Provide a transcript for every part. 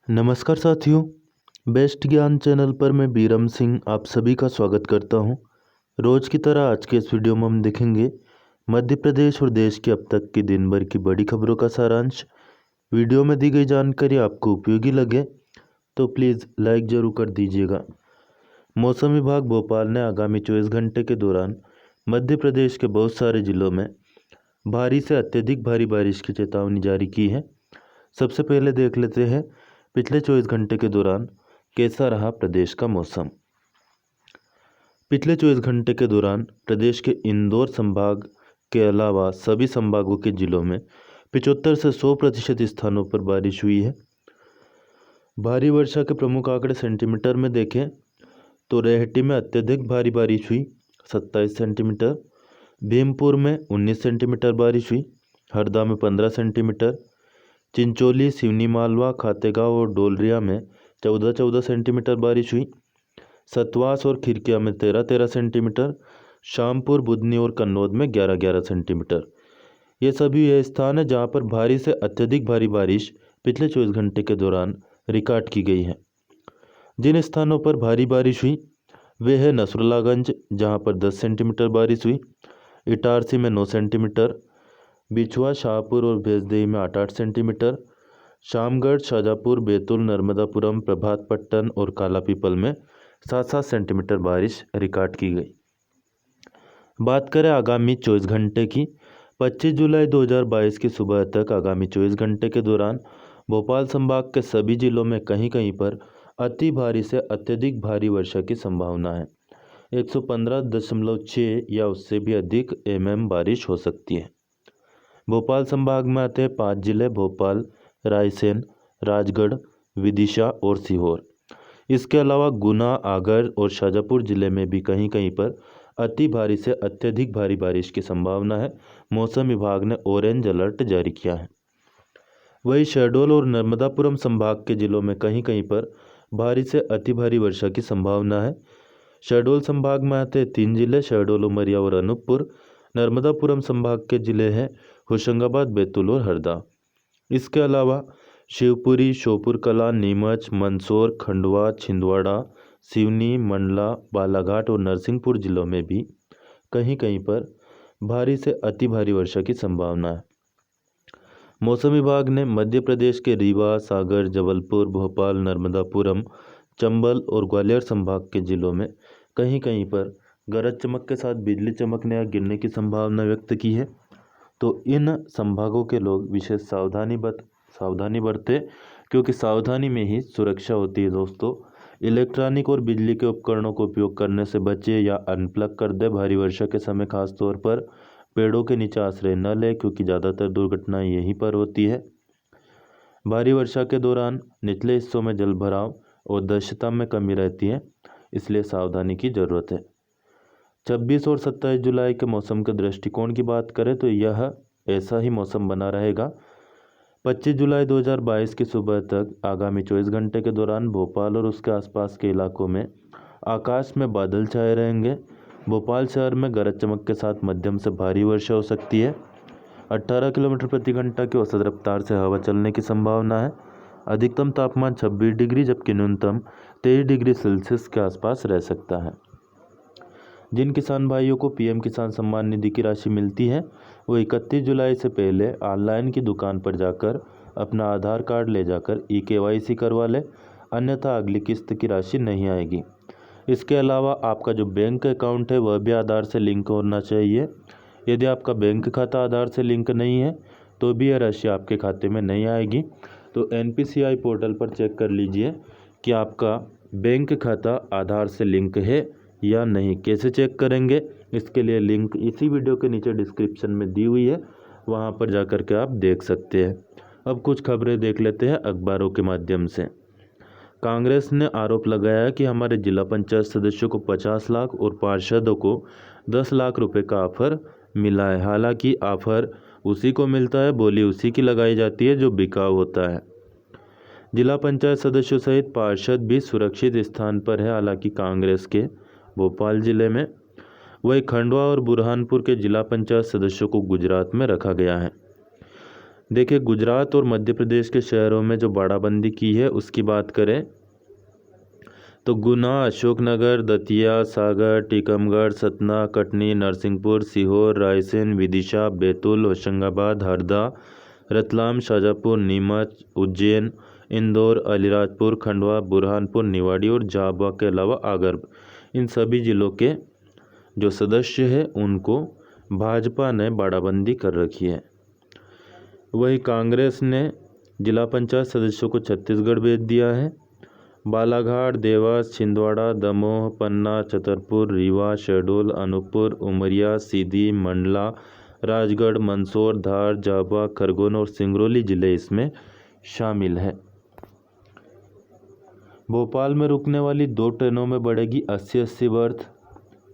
नमस्कार साथियों, बेस्ट ज्ञान चैनल पर मैं बीरम सिंह आप सभी का स्वागत करता हूं। रोज की तरह आज के इस वीडियो में हम देखेंगे मध्य प्रदेश और देश की अब तक की दिन भर की बड़ी खबरों का सारांश। वीडियो में दी गई जानकारी आपको उपयोगी लगे तो प्लीज़ लाइक ज़रूर कर दीजिएगा। मौसम विभाग भोपाल ने आगामी 24 घंटे के दौरान मध्य प्रदेश के बहुत सारे जिलों में भारी से अत्यधिक भारी बारिश की चेतावनी जारी की है। सबसे पहले देख लेते हैं पिछले 24 घंटे के दौरान कैसा रहा प्रदेश का मौसम। पिछले 24 घंटे के दौरान प्रदेश के इंदौर संभाग के अलावा सभी संभागों के जिलों में 75 से 100% स्थानों पर बारिश हुई है। भारी वर्षा के प्रमुख आंकड़े सेंटीमीटर में देखें तो रेहटी में अत्यधिक भारी बारिश हुई 27 सेंटीमीटर, भीमपुर में 19 सेंटीमीटर बारिश हुई, हरदा में 15 सेंटीमीटर, चिंचोली, सिवनी, मालवा, खातेगांव और डोलरिया में 14-14 सेंटीमीटर बारिश हुई। सतवास और खिरकिया में 13-13 सेंटीमीटर, शामपुर, बुधनी और कन्नौज में 11-11 सेंटीमीटर। ये सभी ये स्थान है जहां पर भारी से अत्यधिक भारी बारिश पिछले 24 घंटे के दौरान रिकॉर्ड की गई है। जिन स्थानों पर भारी बारिश हुई वे है नसरुल्लागंज जहां पर 10 सेंटीमीटर बारिश हुई, इटारसी में 9 सेंटीमीटर, बिछुआ, शाहपुर और भेजदेही में 8-8 सेंटीमीटर, शामगढ़, शाजापुर, बैतूल, नर्मदापुरम, प्रभातपट्टन और कालापीपल में 7-7 सेंटीमीटर बारिश रिकॉर्ड की गई। बात करें आगामी 24 घंटे की, 25 जुलाई 2022 की सुबह तक आगामी 24 घंटे के दौरान भोपाल संभाग के सभी जिलों में कहीं कहीं पर अति भारी से अत्यधिक भारी वर्षा की संभावना है। 115.6 या उससे भी अधिक mm बारिश हो सकती है। भोपाल संभाग में आते हैं 5 जिले भोपाल, रायसेन, राजगढ़, विदिशा और सीहोर। इसके अलावा गुना, आगर और शाजापुर जिले में भी कहीं कहीं पर अति भारी से अत्यधिक भारी बारिश की संभावना है। मौसम विभाग ने ऑरेंज अलर्ट जारी किया है। वहीं शहडोल और नर्मदापुरम संभाग के जिलों में कहीं कहीं पर भारी से अति भारी वर्षा की संभावना है। शहडोल संभाग में आते हैं 3 जिले शहडोल, उमरिया और अनूपपुर। नर्मदापुरम संभाग के जिले हैं होशंगाबाद, बैतूल और हरदा। इसके अलावा शिवपुरी, श्योपुर कलां, नीमच, मंदसौर, खंडवा, छिंदवाड़ा, सिवनी, मंडला, बालाघाट और नरसिंहपुर जिलों में भी कहीं कहीं पर भारी से अति भारी वर्षा की संभावना है। मौसम विभाग ने मध्य प्रदेश के रीवा, सागर, जबलपुर, भोपाल, नर्मदापुरम, चंबल और ग्वालियर संभाग के जिलों में कहीं कहीं पर गरज चमक के साथ बिजली चमकने या गिरने की संभावना व्यक्त की है। तो इन संभागों के लोग विशेष सावधानी बरतें क्योंकि सावधानी में ही सुरक्षा होती है। दोस्तों, इलेक्ट्रॉनिक और बिजली के उपकरणों को उपयोग करने से बचें या अनप्लग कर दें। भारी वर्षा के समय खासतौर पर पेड़ों के नीचे आश्रय न लें क्योंकि ज़्यादातर दुर्घटनाएं यहीं पर होती है। भारी वर्षा के दौरान निचले हिस्सों में जल भराव और दृश्यता में कमी रहती है, इसलिए सावधानी की ज़रूरत है। 26 और 27 जुलाई के मौसम के दृष्टिकोण की बात करें तो यह ऐसा ही मौसम बना रहेगा। 25 जुलाई 2022 की सुबह तक आगामी 24 घंटे के दौरान भोपाल और उसके आसपास के इलाकों में आकाश में बादल छाए रहेंगे। भोपाल शहर में गरज चमक के साथ मध्यम से भारी वर्षा हो सकती है। 18 किलोमीटर प्रति घंटा की औसत रफ्तार से हवा चलने की संभावना है। अधिकतम तापमान 26 डिग्री जबकि न्यूनतम 23 डिग्री सेल्सियस के आसपास रह सकता है। जिन किसान भाइयों को पीएम किसान सम्मान निधि की राशि मिलती है वो 31 जुलाई से पहले ऑनलाइन की दुकान पर जाकर अपना आधार कार्ड ले जाकर KYC करवा ले, अन्यथा अगली किस्त की राशि नहीं आएगी। इसके अलावा आपका जो बैंक अकाउंट है वह भी आधार से लिंक होना चाहिए। यदि आपका बैंक खाता आधार से लिंक नहीं है तो भी यह राशि आपके खाते में नहीं आएगी। तो NPCI पोर्टल पर चेक कर लीजिए कि आपका बैंक खाता आधार से लिंक है या नहीं। कैसे चेक करेंगे, इसके लिए लिंक इसी वीडियो के नीचे डिस्क्रिप्शन में दी हुई है, वहां पर जाकर के आप देख सकते हैं। अब कुछ खबरें देख लेते हैं अखबारों के माध्यम से। कांग्रेस ने आरोप लगाया कि हमारे जिला पंचायत सदस्यों को 50 लाख और पार्षदों को 10 लाख रुपए का ऑफर मिला है। हालांकि ऑफर उसी को मिलता है, बोली उसी की लगाई जाती है जो बिकाऊ होता है। जिला पंचायत सदस्यों सहित पार्षद भी सुरक्षित स्थान पर है। हालांकि कांग्रेस के भोपाल जिले में, वही खंडवा और बुरहानपुर के जिला पंचायत सदस्यों को गुजरात में रखा गया है। देखिए, गुजरात और मध्य प्रदेश के शहरों में जो बाड़ाबंदी की है उसकी बात करें तो गुना, अशोकनगर, दतिया, सागर, टीकमगढ़, सतना, कटनी, नरसिंहपुर, सीहोर, रायसेन, विदिशा, बैतूल, होशंगाबाद, हरदा, रतलाम, शाजापुर, नीमच, उज्जैन, इंदौर, अलीराजपुर, खंडवा, बुरहानपुर, निवाड़ी और झाबुआ के अलावा आगर, इन सभी जिलों के जो सदस्य हैं उनको भाजपा ने बाड़ाबंदी कर रखी है। वहीं कांग्रेस ने जिला पंचायत सदस्यों को छत्तीसगढ़ भेज दिया है। बालाघाट, देवास, छिंदवाड़ा, दमोह, पन्ना, छतरपुर, रीवा, शहडोल, अनूपपुर, उमरिया, सीधी, मंडला, राजगढ़, मंदसौर, धार, झाबुआ, खरगोन और सिंगरौली जिले इसमें शामिल हैं। भोपाल में रुकने वाली 2 ट्रेनों में बढ़ेगी 80-80 बर्थ।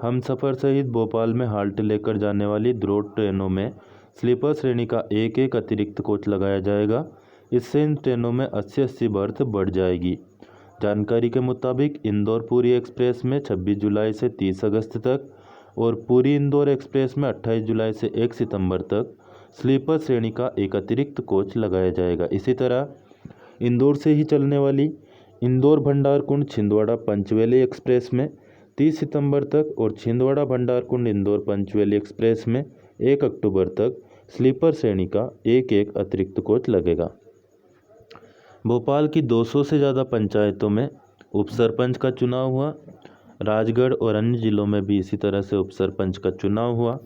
हमसफ़र सहित भोपाल में हाल्ट लेकर जाने वाली 2 ट्रेनों में स्लीपर श्रेणी का एक अतिरिक्त कोच लगाया जाएगा। इससे इन ट्रेनों में 80-80 बर्थ बढ़ जाएगी। जानकारी के मुताबिक इंदौर पुरी एक्सप्रेस में 26 जुलाई से 30 अगस्त तक और पुरी इंदौर एक्सप्रेस में 28 जुलाई से 1 सितंबर तक स्लीपर श्रेणी का एक अतिरिक्त कोच लगाया जाएगा। इसी तरह इंदौर से ही चलने वाली इंदौर भंडारकुंड छिंदवाड़ा पंचवैली एक्सप्रेस में 30 सितंबर तक और छिंदवाड़ा भंडारकुंड इंदौर पंचवैली एक्सप्रेस में 1 अक्टूबर तक स्लीपर श्रेणी का एक अतिरिक्त कोच लगेगा। भोपाल की 200 से ज़्यादा पंचायतों में उपसरपंच का चुनाव हुआ। राजगढ़ और अन्य जिलों में भी इसी तरह से उपसरपंच का चुनाव हुआ।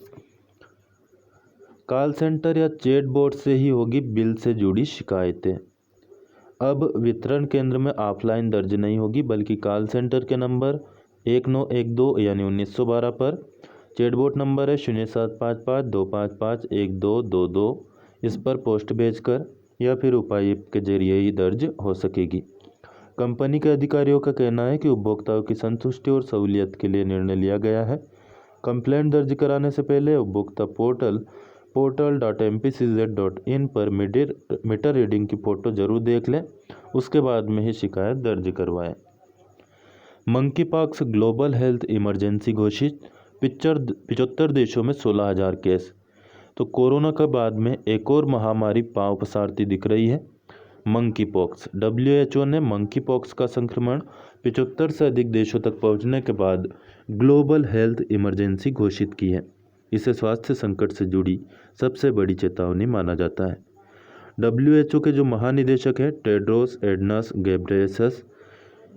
कॉल सेंटर या चैट बोर्ड से ही होगी बिल से जुड़ी शिकायतें। अब वितरण केंद्र में ऑफलाइन दर्ज नहीं होगी बल्कि कॉल सेंटर के नंबर 1912 यानी 1912 पर, चैट बोर्ड नंबर है 0755-255-1222, इस पर पोस्ट भेजकर या फिर उपायुक्त के जरिए ही दर्ज हो सकेगी। कंपनी के अधिकारियों का कहना है कि उपभोक्ताओं की संतुष्टि और सहूलियत के लिए निर्णय लिया गया है। कंप्लेंट दर्ज कराने से पहले उपभोक्ता portal.mpcz.in पर मीटर रीडिंग की फ़ोटो जरूर देख लें, उसके बाद में ही शिकायत दर्ज करवाएं। Monkey pox global health emergency घोषित, 75 देशों में 16,000 केस। तो कोरोना के बाद में एक और महामारी पांव पसारती दिख रही है, मंकी पॉक्स। WHO ने मंकी पॉक्स का संक्रमण 75 से अधिक देशों तक पहुंचने के बाद ग्लोबल हेल्थ इमरजेंसी घोषित की है। इसे स्वास्थ्य संकट से जुड़ी सबसे बड़ी चेतावनी माना जाता है। WHO के जो महानिदेशक है टेड्रोस एडनॉस घेब्रेयेसस,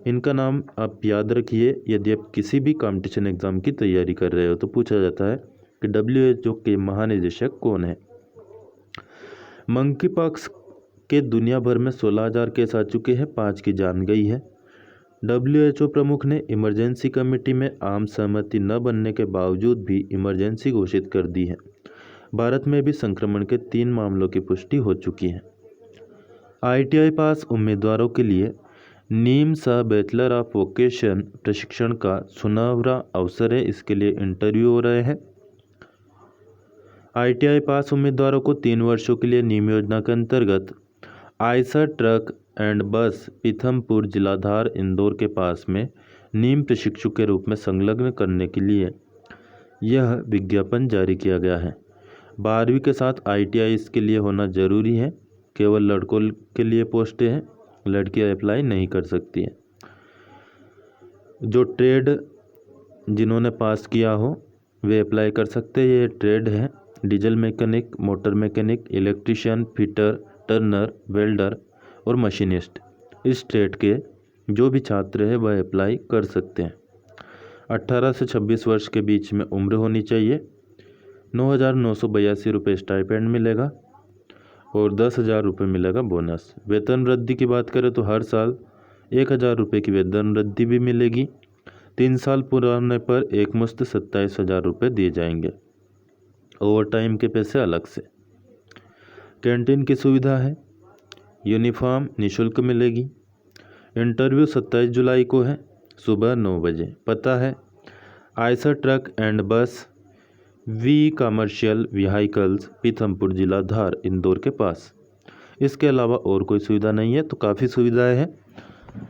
इनका नाम आप याद रखिए यदि आप किसी भी कंपटीशन एग्जाम की तैयारी कर रहे हो तो पूछा जाता है कि WHO के महानिदेशक कौन है। मंकी पॉक्स के दुनिया भर में 16,000 केस आ चुके हैं, 5 की जान गई है। WHO प्रमुख ने इमरजेंसी कमेटी में आम सहमति न बनने के बावजूद भी इमरजेंसी घोषित कर दी है। भारत में भी संक्रमण के 3 मामलों की पुष्टि हो चुकी है। ITI पास उम्मीदवारों के लिए नीम सह बैचलर ऑफ वोकेशन प्रशिक्षण का सुनहरा अवसर है। इसके लिए इंटरव्यू हो रहे हैं। ITI पास उम्मीदवारों को 3 वर्षों के लिए नीम योजना के अंतर्गत आयशर ट्रक एंड बस पीथमपुर जिला धार इंदौर के पास में नीम प्रशिक्षु के रूप में संलग्न करने के लिए यह विज्ञापन जारी किया गया है। 12वीं के साथ ITI इसके लिए होना जरूरी है। केवल लड़कों के लिए पोस्टें हैं, लड़कियां अप्लाई नहीं कर सकती हैं। जो ट्रेड जिन्होंने पास किया हो वे अप्लाई कर सकते हैं। ये ट्रेड है diesel mechanic, motor mechanic, electrician, fitter, Turner, welder और मशीनिस्ट। इस ट्रेड के जो भी छात्र हैं वह अप्लाई कर सकते हैं। 18 से 26 वर्ष के बीच में उम्र होनी चाहिए। 9,982 रुपये स्टाइपेंड मिलेगा और 10,000 रुपये मिलेगा बोनस। वेतन वृद्धि की बात करें तो हर साल 1,000 रुपये की वेतन वृद्धि भी मिलेगी। 3 साल पूरा होने पर एक मुश्त 27,000 रुपये दिए जाएंगे। ओवर टाइम के पैसे अलग से। कैंटीन की सुविधा है। यूनिफॉर्म निःशुल्क मिलेगी। इंटरव्यू 27 जुलाई को है, सुबह 9 बजे। पता है आयशर ट्रक एंड बस वी कमर्शियल व्हीकल्स पीथमपुर जिला धार इंदौर के पास। इसके अलावा और कोई सुविधा नहीं है। तो काफ़ी सुविधाएं हैं।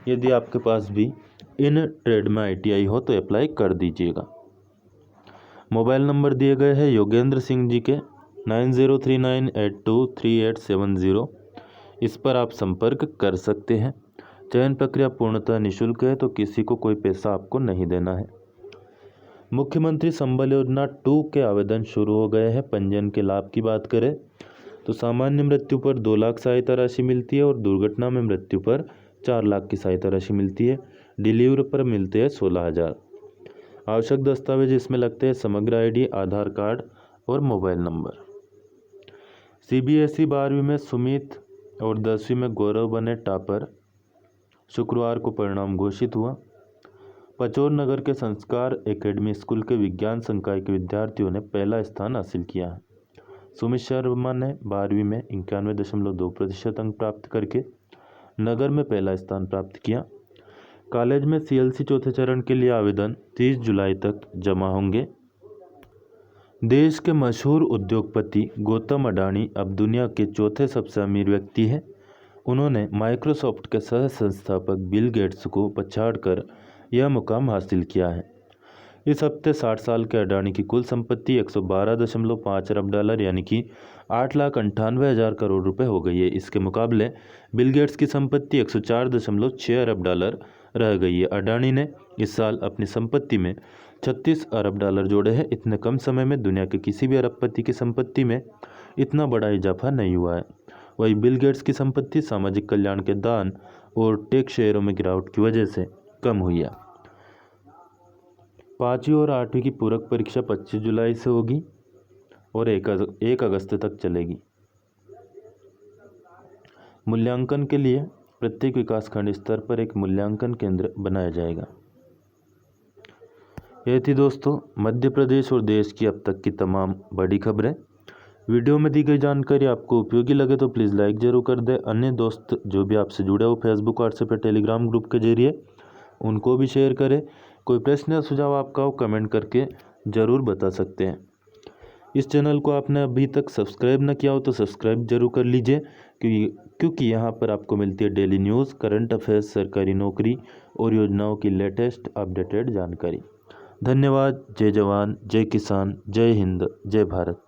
यदि आपके पास भी इन ट्रेड में ITI हो तो अप्लाई कर दीजिएगा। मोबाइल नंबर दिए गए हैं योगेंद्र सिंह जी के 9039823870। इस पर आप संपर्क कर सकते हैं। चयन प्रक्रिया पूर्णतः निःशुल्क है, तो किसी को कोई पैसा आपको नहीं देना है। मुख्यमंत्री संबल योजना 2 के आवेदन शुरू हो गए हैं। पंजीयन के लाभ की बात करें तो सामान्य मृत्यु पर 2 लाख सहायता राशि मिलती है और दुर्घटना में मृत्यु पर 4 लाख की सहायता राशि मिलती है। डिलीवरी पर मिलते हैं 16,000। आवश्यक दस्तावेज इसमें लगते हैं समग्र ID, आधार कार्ड और मोबाइल नंबर। CBSE 12वीं में सुमित और 10वीं में गौरव बने टॉपर। शुक्रवार को परिणाम घोषित हुआ। पचौर नगर के संस्कार एकेडमी स्कूल के विज्ञान संकाय के विद्यार्थियों ने पहला स्थान हासिल किया है। सुमित शर्मा ने 12वीं में 91.2% अंक प्राप्त करके नगर में पहला स्थान प्राप्त किया। कॉलेज में CLC चौथे चरण के लिए आवेदन 30 जुलाई तक जमा होंगे। देश के मशहूर उद्योगपति गौतम अडानी अब दुनिया के चौथे सबसे अमीर व्यक्ति हैं। उन्होंने माइक्रोसॉफ्ट के सह संस्थापक बिल गेट्स को पछाड़कर यह मुकाम हासिल किया है। इस हफ्ते 60 साल के अडानी की कुल संपत्ति $112.5 अरब यानी कि 8,98,000 करोड़ रुपए हो गई है। इसके मुकाबले बिल गेट्स की संपत्ति $104.6 अरब रह गई है। अडानी ने इस साल अपनी संपत्ति में $36 अरब जोड़े हैं। इतने कम समय में दुनिया के किसी भी अरबपति की संपत्ति में इतना बड़ा इजाफा नहीं हुआ है। वहीं बिल गेट्स की संपत्ति सामाजिक कल्याण के दान और टेक शेयरों में गिरावट की वजह से कम हुई है। 5वीं और 8वीं की पूरक परीक्षा 25 जुलाई से होगी और 1 अगस्त तक चलेगी। मूल्यांकन के लिए प्रत्येक विकासखंड स्तर पर एक मूल्यांकन केंद्र बनाया जाएगा। यह थी दोस्तों मध्य प्रदेश और देश की अब तक की तमाम बड़ी खबरें। वीडियो में दी गई जानकारी आपको उपयोगी लगे तो प्लीज़ लाइक ज़रूर कर दें। अन्य दोस्त जो भी आपसे जुड़े हो फेसबुक, व्हाट्सएप या टेलीग्राम ग्रुप के जरिए, उनको भी शेयर करें। कोई प्रश्न या सुझाव आपका हो कमेंट करके ज़रूर बता सकते हैं। इस चैनल को आपने अभी तक सब्सक्राइब न किया हो तो सब्सक्राइब जरूर कर लीजिए, क्योंकि यहाँ पर आपको मिलती है डेली न्यूज़, करंट अफेयर्स, सरकारी नौकरी और योजनाओं की लेटेस्ट अपडेटेड जानकारी। धन्यवाद। जय जवान, जय किसान, जय हिंद, जय भारत।